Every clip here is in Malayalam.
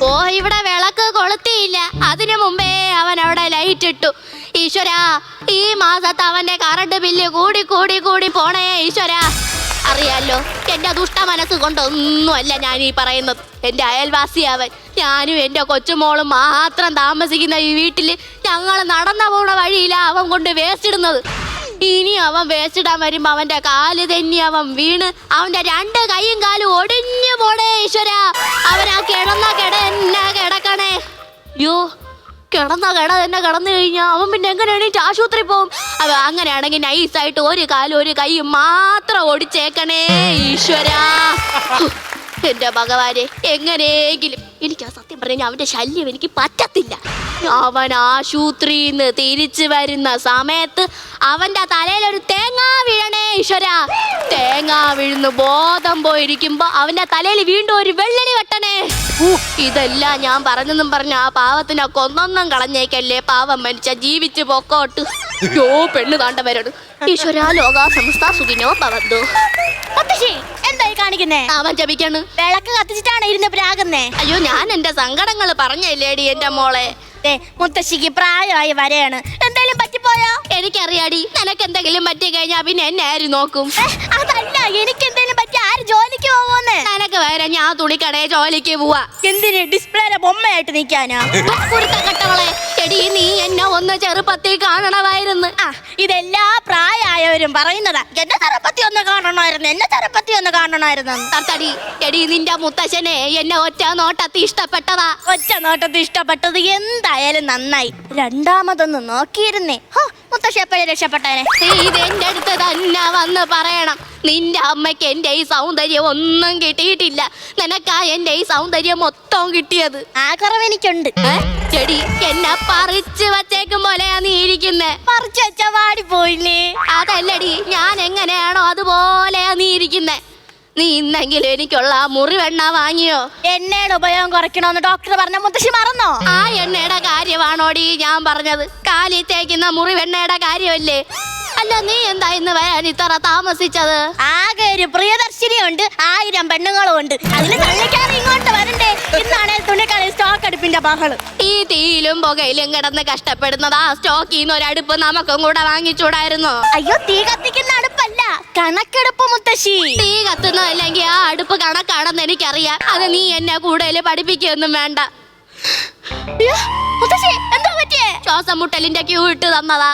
ഓ ഇവിടെ വിളക്ക് കൊളുത്തിയില്ല, അതിനു മുമ്പേ അവൻ അവിടെ ലൈറ്റ് ഇട്ടു. ഈശ്വരാ, ഈ മാസത്തെ അവന്റെ കറണ്ട് ബില്ല് കൂടി കൂടി കൂടി പോണേ ഈശ്വരാ. അറിയാലോ, എന്റെ ദുഷ്ട മനസ്സ് കൊണ്ടൊന്നുമല്ല ഞാൻ ഈ പറയുന്നത്. എന്റെ അയൽവാസി അവൻ. ഞാനും എന്റെ കൊച്ചുമോളും മാത്രം താമസിക്കുന്ന ഈ വീട്ടില് ഞങ്ങൾ നടന്ന പോണ വഴിയില അവൻ കൊണ്ട് വേസ്റ്റ് ഇടുന്നത്. ഇനി അവൻ വേസ്റ്റ് ഇടാൻ വരുമ്പോ അവന്റെ കാല് തെന്നി അവൻ വീണ് അവന്റെ 2 കൈയും കാലും ഒടിഞ്ഞു പോണേ ഈശ്വരാ. അവനാ കിടന്ന എന്നെ കിടക്കണേ. യോ, കിടന്ന തന്നെ കിടന്നു കഴിഞ്ഞാൽ അവൻ പിന്നെ എങ്ങനെയാണെങ്കിൽ ആശുപത്രി പോകും. അങ്ങനെയാണെങ്കിൽ നൈസായിട്ട് ഒരു കാലും ഒരു കൈയും മാത്രം ഒടിച്ചേക്കണേ ഈശ്വരാ. എന്റെ ഭഗവാനെ, എങ്ങനെയെങ്കിലും എനിക്ക് ആ സത്യം പറഞ്ഞ അവന്റെ ശല്യം എനിക്ക് പറ്റത്തില്ല. അവൻ ആശുപത്രിന്ന് തിരിച്ചു വരുന്ന സമയത്ത് അവന്റെ തലയിലൊരു തേങ്ങ വീഴണേ ഈശ്വരാ. തേങ്ങ വീഴുന്നു ബോധം പോയിരിക്കുമ്പോ അവന്റെ തലയിൽ വീണ്ടും ഒരു വെള്ളണി വെട്ടണേ. ഇതെല്ലാം ഞാൻ പറഞ്ഞെന്നും പറഞ്ഞ ആ പാവത്തിനെ കൊന്നൊന്നും കളഞ്ഞേക്കല്ലേ. പാവം മനുഷ്യ ജീവിച്ചു പൊക്കോട്ട്. യോ, പെണ്ണ് താണ്ടവരോട്. ഈശ്വരാ ലോകാ സമസ്ത സുഖിനോ ഭവന്തു. എന്തായി കാണിക്കുന്നേ? അവൻ ജപിക്കാണ്. വിളക്ക് കത്തിച്ചിട്ടാണ് ഇരുന്ന് പ്രാകുന്നേ. അയ്യോ, ഞാൻ എന്റെ സങ്കടങ്ങൾ പറഞ്ഞല്ലേടി എന്റെ മോളെ. മുത്തശ്ശിക്ക് പ്രായമായി വരെയാണ്. എന്തെങ്കിലും പറ്റിപ്പോയോ? എനിക്കറിയാടി, നിനക്ക് എന്തെങ്കിലും പറ്റി കഴിഞ്ഞാ പിന്നെ എന്നെ ആര് നോക്കും? അതല്ല, എനിക്ക് എന്തെങ്കിലും പറ്റി ആര് ജോലിക്ക് പോവോന്ന്? നിനക്ക് വേറെ, ഞാൻ തുണിക്കടയെ ജോലിക്ക് പോവാ. എന്തിന്? ഡിസ്പ്ലേയിലെ ബൊമ്മയായിട്ട് നിൽക്കാനാ? കുരുത്തക്കെട്ടവളെ, എടി നീ എന്നെ ഒന്ന് ചെറുപ്പത്തിൽ കാണണമായിരുന്നു. ഇതെല്ലാ പ്രായമായവരും പറയുന്നതാ. എന്നെ ചെറുപ്പത്തി ഒന്ന് കാണണമായിരുന്നു, എന്നെ ചെറുപ്പത്തി ഒന്ന് കാണണമായിരുന്നു. തടി, എടി നിന്റെ മുത്തശ്ശനെ എന്നെ ഒറ്റ നോട്ടത്തിൽ ഇഷ്ടപ്പെട്ടതാ. ഒറ്റ നോട്ടത്തിൽ ഇഷ്ടപ്പെട്ടത് എന്തായാലും നന്നായി. രണ്ടാമതൊന്ന് നോക്കിയിരുന്നേ, മുത്തശ്ശി എപ്പോഴും രക്ഷപ്പെട്ടേനെ. നീ ഇതെന്റെ അടുത്ത് തന്നെ വന്ന് പറയണം. നിന്റെ അമ്മയ്ക്ക് എന്റെ ഈ സൗന്ദര്യം ഒന്നും കിട്ടിയിട്ടില്ല. നിനക്കാ എന്റെ ഈ സൗന്ദര്യം മൊത്തം കിട്ടിയത്. ആ കുറവ് എനിക്കുണ്ട്. ചെടി എന്നെ പറിച്ചു വച്ചേക്കും പോലെയാ നീ ഇരിക്കുന്നേ. പറിച്ചു വെച്ച വാടി പോയില്ലേ? അതല്ലടി, ഞാൻ എങ്ങനെയാണോ അതുപോലെയാ നീ ഇരിക്കുന്നേ. നീ ഇന്നെങ്കിലും എനിക്കുള്ള മുറിവെണ്ണ വാങ്ങിയോ? എണ്ണയുടെ ഉപയോഗം കുറയ്ക്കണോന്ന് ഡോക്ടർ പറഞ്ഞ മുത്തശ്ശി മറന്നോ? ആ എണ്ണയുടെ കാര്യമാണോടി ഞാൻ പറഞ്ഞത്? കാലിൽ തേക്കുന്ന മുറിവെണ്ണയുടെ കാര്യമല്ലേ? അല്ല, നീ എന്താ ഇന്ന് വരാൻ ഇത്ര താമസിച്ചത്? ആകെ ഒരു പ്രിയദർശിനി ഉണ്ട്, 1000 പെണ്ണുങ്ങളും ഉണ്ട്. അതിന് തള്ളിക്കാറ് ഇങ്ങോട്ട് വരണ്ടേ? ഇന്നാണ് തുണിക്കടയിൽ സ്റ്റോക്ക് അടുപ്പിന്റെ ബഹളം. ഈ തീയിലും പുകയിലും കിടന്ന് കഷ്ടപ്പെടുന്നത് ആ സ്റ്റോക്കിന്ന് ഒരു അടുപ്പ് നമുക്കും കൂടെ വാങ്ങിച്ചൂടായിരുന്നോ? അയ്യോ, തീ കത്തിക്കുന്ന അടുപ്പല്ല, കണക്കെടുപ്പ് മുത്തശ്ശി. തീ കത്തുന്നതല്ലെങ്കിൽ ആ അടുപ്പ് കണക്കാണെന്ന് എനിക്കറിയാം. അത് നീ എന്നെ കൂടുതൽ പഠിപ്പിക്കൊന്നും വേണ്ട. മുത്തശ്ശി, എന്താ പറ്റിയേ? ശ്വാസം മുട്ടലിന്റെ ക്യൂ ഇട്ട് തന്നതാ.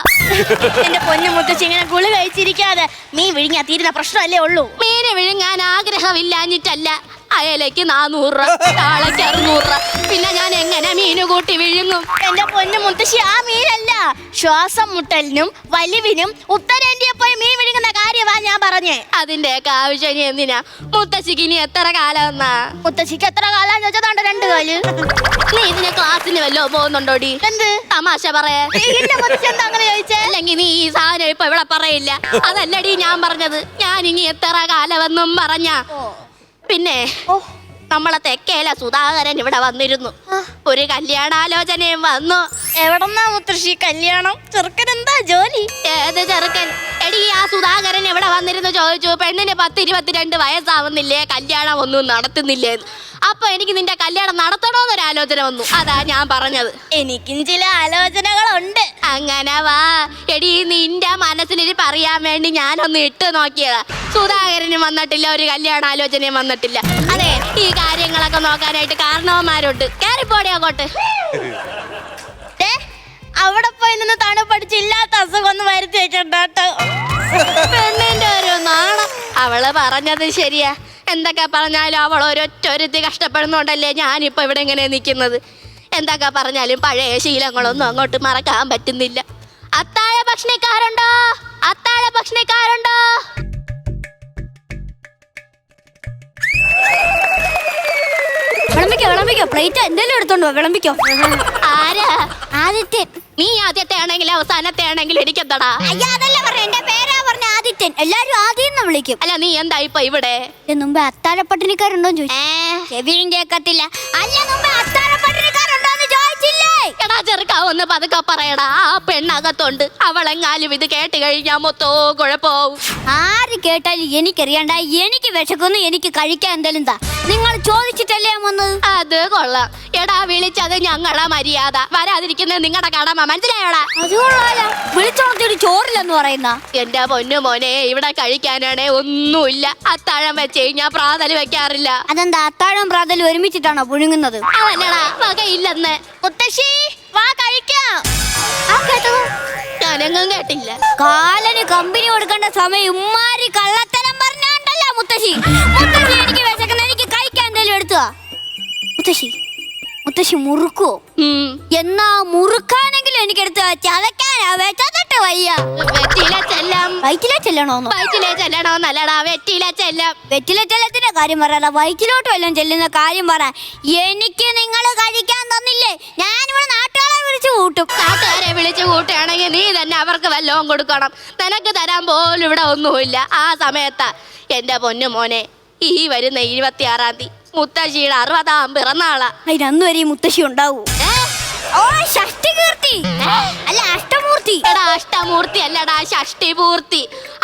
എന്റെ പൊന്നു മുത്തശ്ശി, ഇങ്ങനെ ഗുളി കഴിച്ചിരിക്കാതെ മീൻ വിഴുങ്ങാ തീരുന്ന പ്രശ്നമല്ലേ ഉള്ളൂ. മീന് വിഴുങ്ങാൻ ആഗ്രഹമില്ലാഞ്ഞിട്ടല്ല. അയലയ്ക്ക് 400 രൂപ, ചാളയ്ക്ക് 600 രൂപ. പിന്നെ ഞാൻ എങ്ങനെ മീന് കൂട്ടി വിഴുങ്ങും? എന്റെ പൊന്നു മുത്തശ്ശി, ആ മീനല്ല, ശ്വാസം മുട്ടലിനും വലിവിനും ഉത്തരേന്ത്യയിൽ പോയി മീൻ വിഴുങ്ങുന്ന കാര്യമാ ഞാൻ പറഞ്ഞേ. അതിന്റെയൊക്കെ ആവശ്യം എന്തിനാ? മുത്തശ്ശിക്ക് ഇനി എത്ര കാലം എന്നാ? മുത്തശ്ശിക്ക് എത്ര കാലം ചോദിച്ചതാണ്ട് 2 കാല്. നീ ഇതിന് ക്ലാസ്സിന് വല്ലോ പോകുന്നുണ്ടോടി? എന്ത് തമാശ പറയാ? എന്താ അങ്ങനെ ചോദിച്ചേ? അല്ലെങ്കിൽ നീ ഈ സാധനം ഇപ്പൊ ഇവിടെ പറയില്ല. അതല്ലടി ഞാൻ പറഞ്ഞത്. ഞാൻ ഇനി എത്ര കാലമെന്നും പറഞ്ഞ പിന്നെ നമ്മളെ തെക്കേല സുധാകരൻ ഇവിടെ വന്നിരുന്നു. ഒരു കല്യാണാലോചനയും വന്നു. എവിടെന്നാ മുത്തശ്ശി കല്യാണം? ചെറുക്കൻ എന്താ ജോലി? ഏത് ചെറുക്കൻ? എടി, ആ സുധാകരൻ ഇവിടെ വന്നിരുന്നു ചോദിച്ചു, പെണ്ണിന് 10-22 വയസ്സാവുന്നില്ലേ, കല്യാണം ഒന്നും നടത്തുന്നില്ലേന്ന്. അപ്പൊ എനിക്ക് നിന്റെ കല്യാണം നടത്തണോന്നൊരാലോചന വന്നു. അതാ ഞാൻ പറഞ്ഞത്. എനിക്കും ചില ആലോചനകളുണ്ട്. അങ്ങനെ വാ. എടി, നിന്റെ മനസ്സിലിരി പറയാൻ വേണ്ടി ഞാനൊന്ന് ഇട്ട് നോക്കിയതാ. സുധാകരനും വന്നിട്ടില്ല, ഒരു കല്യാണാലോചനയും വന്നിട്ടില്ല. അതെ, ഈ കാര്യങ്ങളൊക്കെ നോക്കാനായിട്ട് കാരണവന്മാരുണ്ട്. കയറിപ്പോടി അങ്ങോട്ട്. അവിടെ പോയി നിന്ന് തണുപ്പടിച്ചില്ലാത്ത അസുഖം ഒന്ന് വരുത്തി വെക്കണ്ടോ? പെണ്ണിന്റെ ഒരു നാണം. അവള് പറഞ്ഞത് ശരിയാ. എന്തൊക്കെ പറഞ്ഞാലും അവൾ ഒരൊറ്റൊരുത്തി കഷ്ടപ്പെടുന്നോണ്ടല്ലേ ഞാനിപ്പോ ഇവിടെ ഇങ്ങനെ നിൽക്കുന്നത്. എന്തൊക്കെ പറഞ്ഞാലും പഴയ ശീലങ്ങളൊന്നും അങ്ങോട്ട് മറക്കാൻ പറ്റുന്നില്ല. അത്താഴ ഭക്ഷണിക്കാരുണ്ടോ? അത്താഴ ഭക്ഷണിക്കാരുണ്ടോ? വിളമ്പിക്കോ, പ്ലേറ്റ് എന്തെങ്കിലും എടുത്തോണ്ടോ? വിളമ്പിക്കോ. ആരാ? ആദിത്യൻ. നീ ആദ്യത്തെ ആണെങ്കിലും അവസാനത്തെ ആണെങ്കിലും എനിക്കെന്താടാ? അയ്യോ, അതല്ല പറഞ്ഞ, എന്റെ പേരാ പറഞ്ഞ ആദിത്യൻ. എല്ലാരും ആദ്യം വിളിക്കും. അല്ല, നീ എന്താ ഇപ്പൊ ഇവിടെ? മുമ്പ് അത്താഴപ്പട്ടിണിക്കാരുണ്ടോന്ന് ചോദിച്ചു. ചെവിയും കേക്കത്തില്ല. അല്ല, മുമ്പ് അത്താഴപ്പട്ടിണിക്കാരുണ്ടോന്ന് ചോദിച്ചില്ലേ? എടാ ചെറുക്ക, ഒന്ന് പതുക്കെ പറയടാ. ആ പെണ്ണകത്തുണ്ട്. അവളെങ്ങാലും ഇത് കേട്ട് കഴിഞ്ഞാൽ മൊത്തോ കുഴപ്പമാവും. ആര് കേട്ടാലും എനിക്കറിയണ്ട. എനിക്ക് വിശക്കുന്നു, എനിക്ക് കഴിക്കാൻ എന്തെങ്കിലും താ. നിങ്ങൾ ചോദിച്ചിട്ടല്ലേ വന്നത്? അത് കൊള്ളാം. എടാ വിളിച്ചത് ഞങ്ങളെ മര്യാദ, വരാതിരിക്കുന്നത് നിങ്ങളുടെ കടമ, മനസ്സിലായോടാ? അത് കൊള്ളാലോ. വിളിച്ചോളത്തിട്ട് ചോറില്ലെന്ന് പറയുന്ന. എന്റെ പൊന്നു മോനെ, ഇവിടെ കഴിക്കാനാണേ ഒന്നുമില്ല. അത്താഴം വെച്ച് കഴിഞ്ഞാൽ പ്രാതല് വെക്കാറില്ല. അതെന്താ അത്താഴം പ്രാതലും ഒരുമിച്ചിട്ടാണോ പുഴുങ്ങുന്നത്? അതല്ലടാ, വകയില്ലെന്ന്. മുത്തശ്ശി വാ കഴിക്കാം. ഞാനെങ്ങും കേട്ടില്ല. കാലന് കമ്പനി കൊടുക്കേണ്ട സമയം ഉമ്മാരി കള്ളത്തരം പറഞ്ഞോണ്ടല്ല മുത്തശ്ശി. മുത്തശ്ശി എനിക്ക് വിശക്കുന്ന, എനിക്ക് കഴിക്കാൻ എന്തെങ്കിലും എടുത്തുവാ. മുത്തശ്ശി മുറുക്കോ? എന്നാ മുറുക്കാനെങ്കിലും എനിക്ക് എടുത്തു. ചതക്കാനാ വെച്ചതിട്ട് വയ്യ. വയറ്റിലെ ചെല്ലണോന്നല്ലടാ, വെറ്റിലെ ചെല്ലം. വെറ്റിലെ ചെല്ലത്തിന്റെ കാര്യം പറയാ, വയറ്റിലോട്ട് വല്ലതും ചെല്ലുന്ന കാര്യം പറ. എനിക്ക് നിങ്ങൾ കഴിക്കാൻ തന്നില്ലേ, ഞാനിവിടെ നാട്ടുകാരെ വിളിച്ചു കൂട്ടും. നാട്ടുകാരെ വിളിച്ചു കൂട്ടുകയാണെങ്കിൽ നീ തന്നെ അവർക്ക് വല്ലതും കൊടുക്കണം. നിനക്ക് തരാൻ പോലും ഇവിടെ ഒന്നുമില്ല. ആ സമയത്താ എന്റെ പൊന്നു മോനെ, ഈ വരുന്ന 26-ാം തീയതി മുത്തശ്ശിയുടെ 60-ാം പിറന്നാളാ. അതിനന്ന് വരെ മുത്തശ്ശി ഉണ്ടാവൂ. ഓ ഷഷ്ടികീർത്തി അല്ല അഷ്ടമൂർത്തി. എടാ അഷ്ടമൂർത്തി അല്ലടാ, ഷഷ്ടിപൂർത്തി.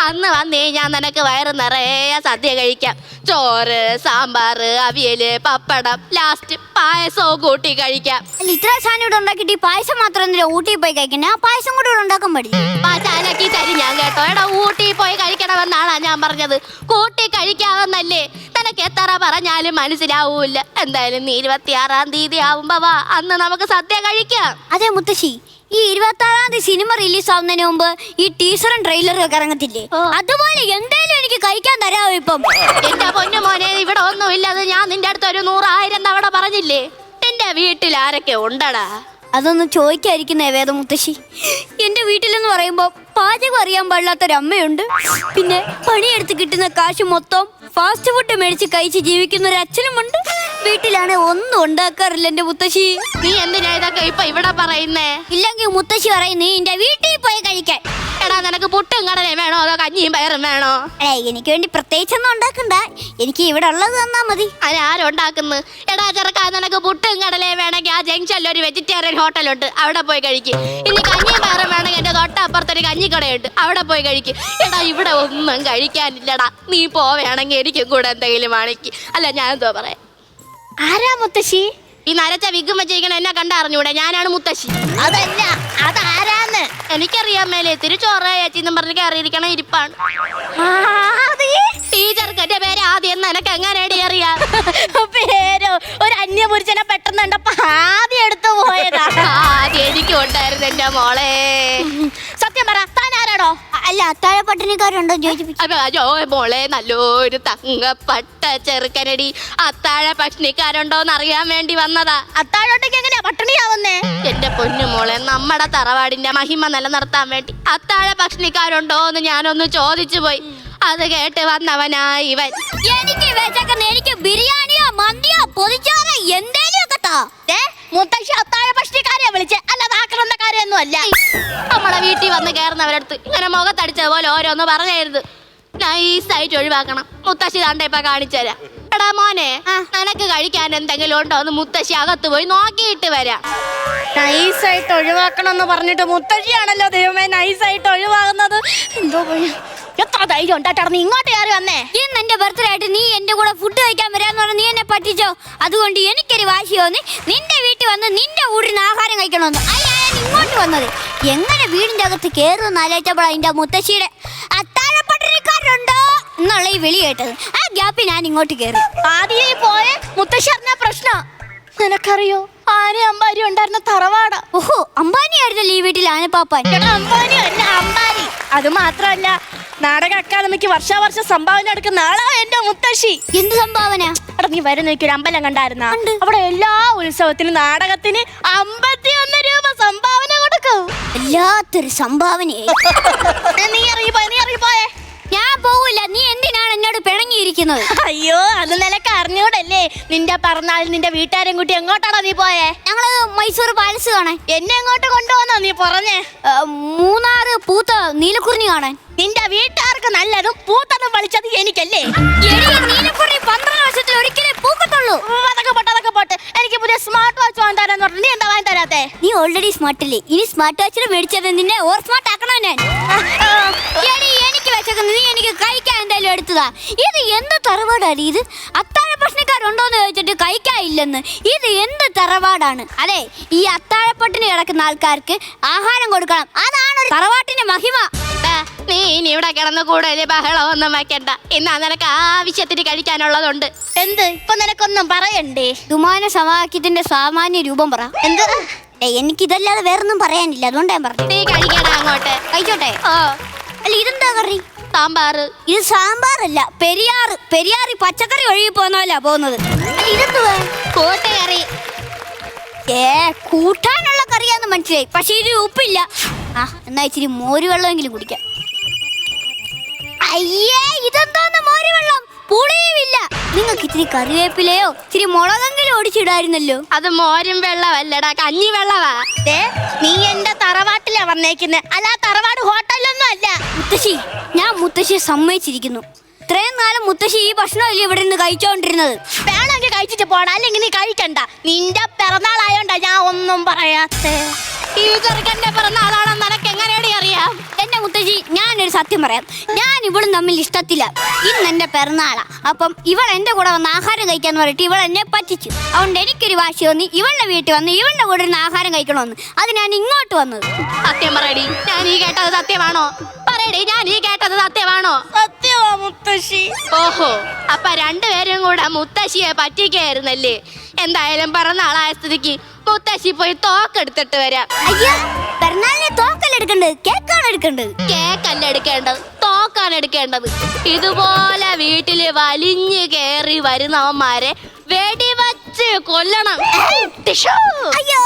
അന്ന് വന്നേ ഞാൻ നിനക്ക് വയറ് നിറയെ സദ്യ കഴിക്കാം. ചോറ്, സാമ്പാറ്, അവിയല്, പപ്പടം, ലാസ്റ്റ് പായസവും കൂട്ടി കഴിക്കാം. അല്ല ഇത്ര സാധനം ഇവിടെ ഉണ്ടാക്കിട്ട് ഈ പായസം മാത്രം എന്തിനാ ഊട്ടി പോയി കഴിക്കണേ? ആ പായസം കൂടെ ഇവിടെ ഉണ്ടാക്കാൻ പഠിച്ചു. പാചാലക്കി തരി ഞാൻ കേട്ടോ. എടാ ഊട്ടി പോയി കഴിക്കണമെന്നാണാ ഞാൻ പറഞ്ഞത്, കൂട്ടി കഴിക്കാമെന്നല്ലേ. നിനക്ക് എത്ര പറഞ്ഞാലും മനസ്സിലാവൂല. എന്തായാലും നീ 26-ാം തീയതി ആവുമ്പോ വാ, അന്ന് നമുക്ക് സദ്യ കഴിക്കാം. അതെ മുത്തശ്ശി, ഈ 26-ാം തീയതി സിനിമ റിലീസ് ആവുന്നതിന് മുമ്പ് ഈ ടീസറും ട്രെയിലറും ഒക്കെ ഇറങ്ങത്തില്ലേ, അതുപോലെ എന്തായാലും എനിക്ക് കഴിക്കാൻ തരാമോ ഇപ്പം? എന്റെ പൊന്നു മോനെ, ഇവിടെ ഒന്നുമില്ലത് ഞാൻ നിന്റെ അടുത്ത് ഒരു 100,000 തവണ പറഞ്ഞില്ലേ. എന്റെ വീട്ടിൽ ആരൊക്കെ ഉണ്ടടാ? അതൊന്നും ചോദിക്കാതിരിക്കുന്നേ വേദ മുത്തശ്ശി. എന്റെ വീട്ടിലെന്ന് പറയുമ്പോ പാചകം അറിയാൻ പാടില്ലാത്തൊരമ്മയുണ്ട്. പിന്നെ പണിയെടുത്ത് കിട്ടുന്ന കാശ് മൊത്തം ഫാസ്റ്റ് ഫുഡ് മേടിച്ച് കഴിച്ച് ജീവിക്കുന്ന ഒരു അച്ഛനുമുണ്ട്. വീട്ടിലാണ് ഒന്നും ഉണ്ടാക്കാറില്ല എന്റെ മുത്തശ്ശി. നീ എന്തിനാ ഇതൊക്കെ ഇപ്പൊ ഇവിടെ പറയുന്നേ? ഇല്ലെങ്കിൽ മുത്തശ്ശി പറയും നീ എന്റെ വീട്ടിൽ പോയി കഴിക്കാൻ. എടാ നിനക്ക് പുട്ടും കടലയും വേണോ അതോ കഞ്ഞിയും പയറും വേണോ? എനിക്ക് വേണ്ടി പ്രത്യേകിച്ചൊന്നും ഉണ്ടാക്കണ്ട, എനിക്ക് ഇവിടെ ഉള്ളത് തന്നാ മതി. ആരുണ്ടാക്കുന്നു? എടാ ചെറുക്കാ, നിനക്ക് പുട്ടും കടലയും വേണമെങ്കിൽ ആ ജംഗ്ഷനിൽ ഒരു വെജിറ്റേറിയൻ ഹോട്ടലുണ്ട്, അവിടെ പോയി കഴിക്കും. ഇനി കഞ്ഞിയും പയറും വേണമെങ്കിൽ എന്റെ തൊട്ടപ്പുറത്തൊരു കഞ്ഞിക്കടയുണ്ട്, അവിടെ പോയി കഴിക്കും. എടാ ഇവിടെ ഒന്നും കഴിക്കാനില്ലടാ. നീ പോവുകയാണെങ്കിൽ എനിക്കും കൂടെ എന്തെങ്കിലും വാണിക്ക്. അല്ല ഞാൻ എന്തോ പറയാം. ആരാ മുത്തശ്ശി? ഈ നരച്ച വിഗും വെച്ചിരിക്കണ എന്നെ കണ്ടറിഞ്ഞൂടെ? ഞാനാണ് മുത്തശ്ശി. അതല്ല, അതാരാന്ന് എനിക്കറിയാൻ മേലെ. തിരിച്ചോറ് ചേച്ചിന്നും പറഞ്ഞ് കയറിയിരിക്കണ ഇരിപ്പാണ്. ഈ ചെറുക്കന്റെ പേര് ആദ്യം നിനക്ക് എങ്ങനെയാടി അറിയാം? പേരോ ഒരു അന്യപുരുഷനെ പെട്ടെന്ന് കണ്ടപ്പോ ആദ്യം എടുത്തു പോയതാ. ആദ്യം എനിക്കും ഉണ്ടായിരുന്നു എന്റെ മോളെ. സത്യം പറ, താൻ ആരാടോ? അല്ല അത്താഴ പട്ടിണിക്കാരുണ്ടോ ചോദിച്ചു. അയ്യോ മോളെ, നല്ലൊരു തങ്കപ്പട്ട ചെറുക്കനടി. അത്താഴ പട്ടിണിക്കാരുണ്ടോന്ന് അറിയാൻ വേണ്ടി വന്നതാ. അത്താഴോട്ടേക്ക് എങ്ങനെയാ പട്ടിണിയാവുന്നേ? എന്റെ പൊന്നു മോളെ, നമ്മുടെ തറവാടിന്റെ മഹിമ നിലനിർത്താൻ വേണ്ടി അത്താഴ ഭക്ഷണിക്കാരുണ്ടോന്ന് ഞാനൊന്ന് ചോദിച്ചു പോയി. അത് കേട്ട് വന്നവനാ ഇവൻ. എനിക്ക് വിശക്കുന്ന, എനിക്ക് ബിരിയാണിയോ മന്തിയോ പൊതിച്ചോറോ എന്തേലും ഒക്കെ താ. മുത്തശ്ശി അത്താഴ ഭക്ഷണിക്കാരെയാ വിളിച്ചേ, അല്ലാതെ ആക്രമണക്കാരെയൊന്നും അല്ല. നമ്മളെ വീട്ടിൽ വന്ന് കയറുന്നവരടുത്ത് ഇങ്ങനെ മുഖത്തടിച്ചതുപോലെ ഓരോന്ന് പറഞ്ഞരുത്. നൈസായിട്ട് ഒഴിവാക്കണം. മുത്തശ്ശി താണ്ട ഇപ്പൊ കാണിച്ചുതരാം. എടാ മോനെ, നിനക്ക് കഴിക്കാൻ എന്തെങ്കിലും ഉണ്ടോ എന്ന് മുത്തശ്ശി അകത്ത് പോയി നോക്കിയിട്ട് വരാം. നൈസായിട്ട് ഒഴിവാക്കണം എന്ന് പറഞ്ഞിട്ട് മുത്തശ്ശിയാണല്ലോ ദൈവമേ നൈസായിട്ട് ഒഴിവാകുന്നത്. എന്തോ എത്ര ധൈര്യം ഉണ്ടായിട്ടാണ് നീ ഇങ്ങോട്ട് കയറി വന്നേ? ഇന്ന് എന്റെ ബർത്ത്ഡേ ആയിട്ട് നീ എന്റെ കൂടെ ഫുഡ് കഴിക്കാൻ വരാന്ന് പറഞ്ഞ നീ എന്നെ പറ്റിച്ചോ. അതുകൊണ്ട് എനിക്കൊരു വാശിയോന്ന് നിന്റെ വീട്ടിൽ വന്ന് നിന്റെ വീടിന് ആഹാരം കഴിക്കണമെന്ന്. അയ്യാണ് ഇങ്ങോട്ട് വന്നത്. എങ്ങനെ വീടിന്റെ അകത്ത് കയറുമെന്ന് ആലോചിച്ചപ്പോൾ അതിന്റെ മുത്തശ്ശിയുടെ അത്താഴ പട്ടിണിക്കാരുണ്ടോ എന്നുള്ള ഈ വിളി കേട്ടത്. ആ ഗ്യാപ്പിൽ ഞാൻ ഇങ്ങോട്ട് കയറി. ആദ്യം പോയെ മുത്തശ്ശി അറിഞ്ഞ പ്രശ്നം നിനക്കറിയോ? ആന അമ്പാരി ഉണ്ടായിരുന്ന തറവാട. ഓഹോ, അമ്പാനി ആയിരുന്നല്ലോ ഈ വീട്ടിൽ ആനപ്പാപ്പാൻ. അമ്പാനി അല്ല, അമ്പാനി. അത് മാത്രമല്ല, നാടക അക്കാദമിക്ക് വർഷാവർഷം സംഭാവന എടുക്കുന്ന ആളാ എന്റെ മുത്തശ്ശി. എന്ത് സംഭാവന? എടാ നീ വരുന്ന ഒരു അമ്പലം കണ്ടായിരുന്ന? അവിടെ എല്ലാ ഉത്സവത്തിനും നാടകത്തിന് 51 രൂപ സംഭാവന കൊടുക്കും. എല്ലാത്തൊരു സംഭാവനയായി. നീ ഇറങ്ങിപ്പോയെ. ഞാൻ പോവില്ല. നീ എന്തിനാണ് എന്നോട് പിണങ്ങിയിരിക്കുന്നത്? അയ്യോ, അത് നിനക്ക് അറിഞ്ഞൂടല്ലേ. നിന്റെ പിറന്നാൾ നിന്റെ വീട്ടുകാരും കൂട്ടി എങ്ങോട്ടാണോ നീ പോയേ? ഞങ്ങള് മൈസൂർ പാലസ് കാണാൻ. എന്നെ എങ്ങോട്ട് കൊണ്ടുപോന്നോ നീ പറഞ്ഞേ? മൂന്നാറ് പൂത്ത നീലക്കുറിഞ്ഞി കാണാൻ. നിന്റെ വീട്ടുകാർക്ക് നല്ലതും പൂത്തതും വിളിച്ചത് എനിക്കല്ലേ? നീലക്കുറിഞ്ഞി 12 വർഷത്തിൽ ഒരിക്കലേ പൂക്കത്തുള്ളൂ. അതൊക്കെ പോട്ടെ. എനിക്ക് പുതിയ സ്മാർട്ട് വാച്ച് വാങ്ങി തരാന്ന് പറഞ്ഞു. നീ എന്താ വാങ്ങി തരാത്തെ? നീ ഓൾറെഡി സ്മാർട്ട് അല്ലേ, ഇനി സ്മാർട്ട് വാച്ചിന് മേടിച്ചത് നിന്നെ ഓർ സ്മാർട്ട് ആക്കണോ ഞാൻ? എനിക്ക് വെച്ചേക്കുന്നത് നീ എനിക്ക് കഴിക്കാൻ എന്തായാലും എടുത്തതാ. ഇത് എന്ത് തറവാടാണ് ഇത്? അത്താഴ പ്രശ്നക്കാരുണ്ടോന്ന് ചോദിച്ചിട്ട് കഴിക്കാനില്ലെന്ന്. ഇത് എന്ത് തറവാടാണ്? അതെ, ഈ അത്താഴപ്പട്ടിന് കിടക്കുന്ന ആൾക്കാർക്ക് ആഹാരം കൊടുക്കണം, അതാണ് ഒരു തറവാട്ടിന്റെ മഹിമ. നീ ഇനി ഇവിടെ കിടന്ന് കൂടുതൽ ബഹളമൊന്നും വെക്കണ്ട. ഇന്നാ നിനക്ക് ആവശ്യത്തിന് കഴിക്കാനുള്ളതുണ്ട്. എന്ത് ഇപ്പൊ നിനക്കൊന്നും പറയണ്ടേ? ദുമാന സമവാക്യത്തിന്റെ സാമാന്യ രൂപം പറ. എന്ത്? എനിക്കിതല്ലാതെ വേറൊന്നും പറയാനില്ല, അതുകൊണ്ടാ ഞാൻ പറഞ്ഞു. നീ കഴിക്കണം, അങ്ങോട്ട് കഴിച്ചോട്ടെ. ഓ. അല്ല, ഇതെന്താ കറി? സാമ്പാറ്. ഇത് സാമ്പാറല്ല, പെരിയാറ് പച്ചക്കറി ഒഴുകി പോകുന്നല്ല പോകുന്നത്. അല്ല, ഇതെന്തുവാ? കൂട്ടുകറി. കൂട്ടാനുള്ള കറിയാന്ന് മനസ്സിലായി, പക്ഷെ ഇത് ഉപ്പില്ല. ആ, എന്നാ ഇച്ചിരി മോര് വെള്ളമെങ്കിലും കുടിക്കാം. അയ്യേ, ഇതെന്തോന്ന് മോര് വെള്ളം? പുളിയുമില്ല. നിങ്ങൾക്ക് ഇച്ചിരി കറിവേപ്പിലയോ ഇച്ചിരി മുളകെങ്കിലും ഒടിച്ചിടായിരുന്നല്ലോ. അത് മോരും വെള്ളമല്ലടാ, കഞ്ഞി വെള്ളവാ. നീ എന്റെ തറവാട്ടിലാ വന്നേക്കുന്നത്, അല്ല തറവാട് ഹോട്ടലൊന്നും അല്ല. മുത്തശ്ശി, ഞാൻ മുത്തശ്ശിയെ സമ്മതിച്ചിരിക്കുന്നു. ഇത്രയും കാലം മുത്തശ്ശി ഈ ഭക്ഷണമല്ലേ ഇവിടെ നിന്ന് കഴിച്ചോണ്ടിരുന്നത്. വേണമെങ്കിൽ കഴിച്ചിട്ട് പോടാ, അല്ലെങ്കിൽ നീ കഴിക്കണ്ട. നിന്റെ പിറന്നാളായോണ്ടാ ഞാൻ ഒന്നും പറയാത്തേ. ഈ ചെറുക്കന്റെ പിറന്നാളാണെന്ന് നിനക്ക് എങ്ങനെയാണ് അറിയാം? എന്റെ മുത്തശ്ശി, ഞാനൊരു സത്യം പറയാം. ഞാൻ ഇവളും തമ്മിൽ ഇഷ്ടത്തില്ല. ഇന്ന് എന്റെ പിറന്നാളാ. അപ്പം ഇവൾ എന്റെ കൂടെ വന്ന് ആഹാരം കഴിക്കാന്ന് പറഞ്ഞിട്ട് ഇവൾ എന്നെ പറ്റിച്ചു. അതുകൊണ്ട് എനിക്കൊരു വാശി തോന്നി ഇവളുടെ വീട്ടിൽ വന്ന് ഇവളുടെ കൂടെ ഇരുന്ന് ആഹാരം കഴിക്കണമെന്ന്. അത് ഞാൻ ഇങ്ങോട്ട് വന്നത്. സത്യം പറയടി, ഞാൻ ഈ കേട്ടത് സത്യമാണോ? പറയടി, ഞാൻ ഈ കേട്ടത് സത്യമാണോ? സത്യമാ മുത്തശ്ശി. ഓഹോ, അപ്പൊ രണ്ടുപേരും കൂടെ മുത്തശ്ശിയെ പറ്റിക്കായിരുന്നല്ലേ? എന്തായാലും പിറന്നാളായ സ്ഥിതിക്ക് മുത്തശ്ശി പോയി തോക്കെടുത്തിട്ട് വരാം. അയ്യോ, പിറന്നാളിനെ തോക്കല്ല എടുക്കണ്ടത്, കേക്കാണ് എടുക്കേണ്ടത്. കേക്കല്ല എടുക്കേണ്ടത്, തോക്കാണ് എടുക്കേണ്ടത്. ഇതുപോലെ വീട്ടില് വലിഞ്ഞു കേറി വരുന്നവന്മാരെ വെടിവച്ച് കൊല്ലണം. അയ്യോ.